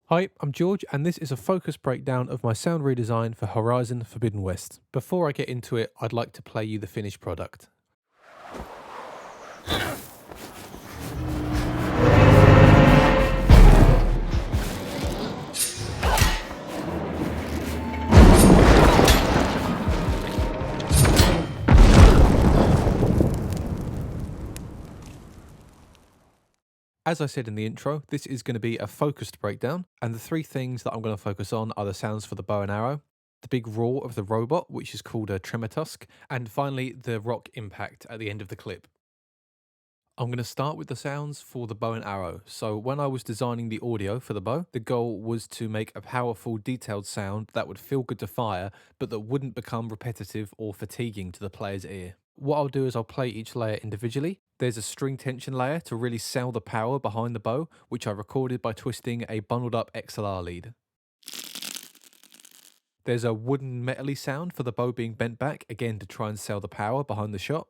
Hi, I'm George, and this is a focus breakdown of my sound redesign for Horizon Forbidden West. Before I get into it, I'd like to play you the finished product. As I said in the intro, this is going to be a focused breakdown, and the three things that I'm going to focus on are the sounds for the bow and arrow, the big roar of the robot, which is called a tremor tusk, and finally the rock impact at the end of the clip. I'm going to start with the sounds for the bow and arrow. So when I was designing the audio for the bow, the goal was to make a powerful, detailed sound that would feel good to fire, but that wouldn't become repetitive or fatiguing to the player's ear. What I'll do is I'll play each layer individually. There's a string tension layer to really sell the power behind the bow, which I recorded by twisting a bundled up XLR lead. There's a wooden metally sound for the bow being bent back, again to try and sell the power behind the shot.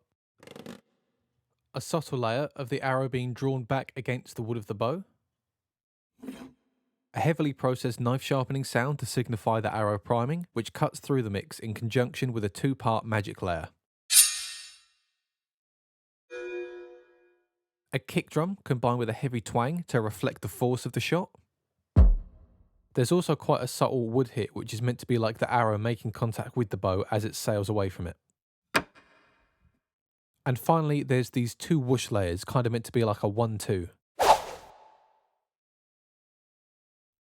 A subtle layer of the arrow being drawn back against the wood of the bow. A heavily processed knife sharpening sound to signify the arrow priming, which cuts through the mix in conjunction with a two-part magic layer. A kick drum combined with a heavy twang to reflect the force of the shot. There's also quite a subtle wood hit, which is meant to be like the arrow making contact with the bow as it sails away from it. And finally, there's these two whoosh layers, kind of meant to be like a 1-2.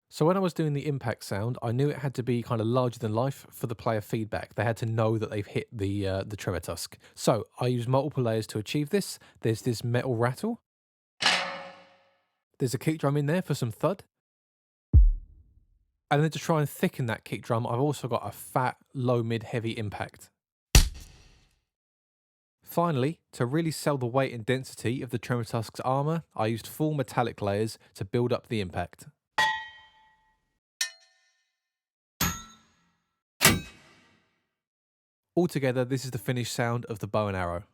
So when I was doing the impact sound, I knew it had to be kind of larger than life for the player feedback. They had to know that they've hit the tremor tusk. So I used multiple layers to achieve this. There's this metal rattle. There's a kick drum in there for some thud. And then to try and thicken that kick drum, I've also got a fat, low, mid, heavy impact. Finally, to really sell the weight and density of the tremor tusk's armor, I used full metallic layers to build up the impact. Altogether, this is the finished sound of the bow and arrow.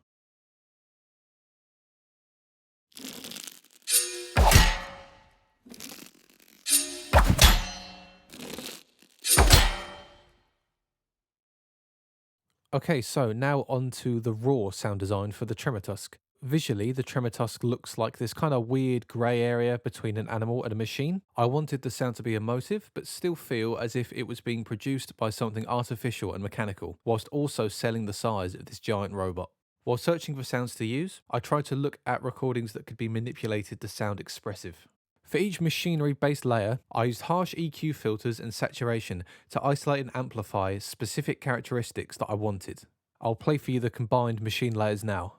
Okay, so now on to the raw sound design for the tremor tusk. Visually, the tremor tusk looks like this kind of weird grey area between an animal and a machine. I wanted the sound to be emotive, but still feel as if it was being produced by something artificial and mechanical, whilst also selling the size of this giant robot. While searching for sounds to use, I tried to look at recordings that could be manipulated to sound expressive. For each machinery-based layer, I used harsh EQ filters and saturation to isolate and amplify specific characteristics that I wanted. I'll play for you the combined machine layers now.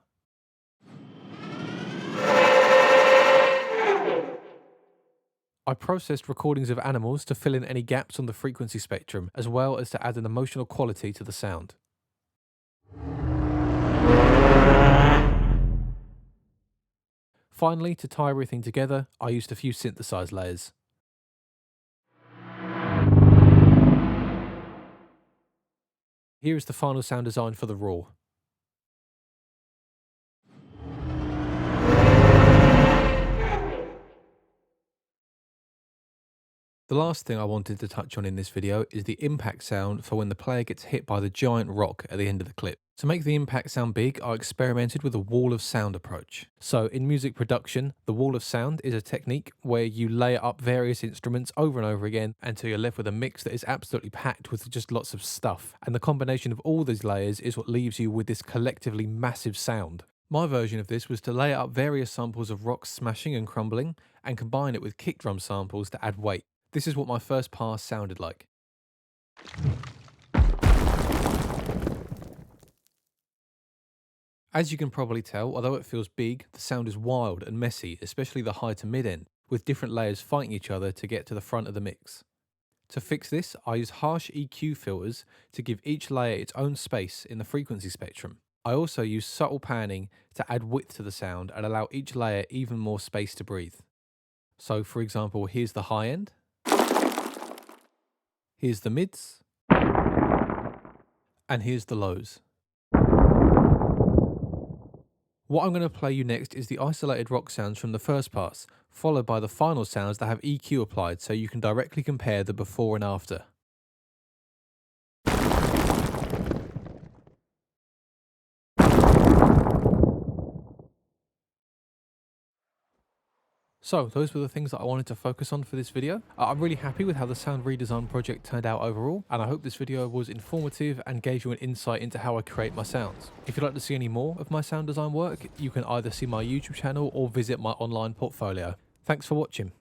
I processed recordings of animals to fill in any gaps on the frequency spectrum, as well as to add an emotional quality to the sound. Finally, to tie everything together, I used a few synthesized layers. Here is the final sound design for the raw. The last thing I wanted to touch on in this video is the impact sound for when the player gets hit by the giant rock at the end of the clip. To make the impact sound big, I experimented with a wall of sound approach. So in music production, the wall of sound is a technique where you layer up various instruments over and over again until you're left with a mix that is absolutely packed with just lots of stuff. And the combination of all these layers is what leaves you with this collectively massive sound. My version of this was to layer up various samples of rocks smashing and crumbling and combine it with kick drum samples to add weight. This is what my first pass sounded like. As you can probably tell, although it feels big, the sound is wild and messy, especially the high to mid end, with different layers fighting each other to get to the front of the mix. To fix this, I use harsh EQ filters to give each layer its own space in the frequency spectrum. I also use subtle panning to add width to the sound and allow each layer even more space to breathe. So for example, here's the high end. Here's the mids, and here's the lows. What I'm going to play you next is the isolated rock sounds from the first pass, followed by the final sounds that have EQ applied so you can directly compare the before and after. So those were the things that I wanted to focus on for this video. I'm really happy with how the sound redesign project turned out overall, and I hope this video was informative and gave you an insight into how I create my sounds. If you'd like to see any more of my sound design work, you can either see my YouTube channel or visit my online portfolio. Thanks for watching.